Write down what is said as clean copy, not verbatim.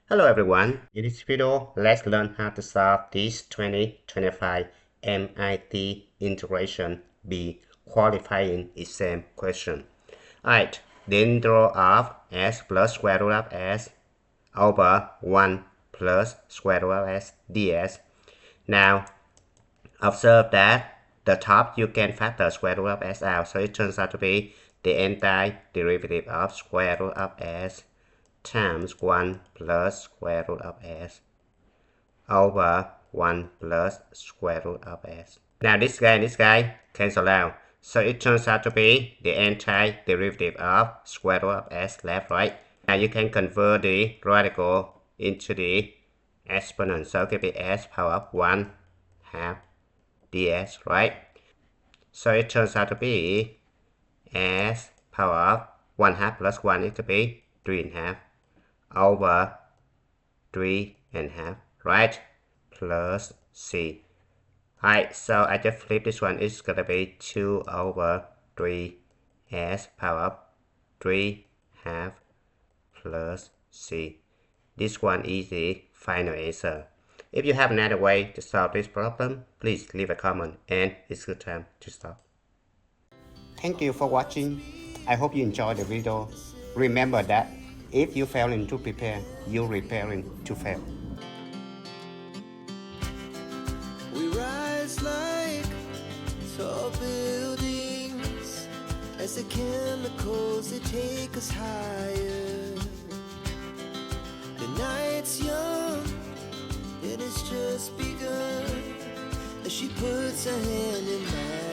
Hello everyone, in this video, let's learn how to solve this 2025 MIT Integration Bee Qualifying exam question. Alright, the integral of s plus square root of s over 1 plus square root of s ds. Now, observe that the top you can factor square root of s out, so it turns out to be the antiderivative of square root of s times 1 plus square root of s over 1 plus square root of s. Now this guy and this guy cancel out. So it turns out to be the antiderivative of square root of s left, right? Now you can convert the radical into the exponent. So it can be s power of 1 half ds, right? So it turns out to be s power of 1 half plus 1, it could be 3 and a half over 3 and a half, right? Plus c. Alright, so I just flip this one. It's gonna be 2 over 3 s power of 3 half plus c. This one is the final answer. If you have another way to solve this problem, please leave a comment and it's good time to stop. Thank you for watching. I hope you enjoyed the video. Remember that if you failing to prepare, you're preparing to fail. We rise like tall buildings as the chemicals they take us higher. The night's young and it's just begun as she puts her hand in mine.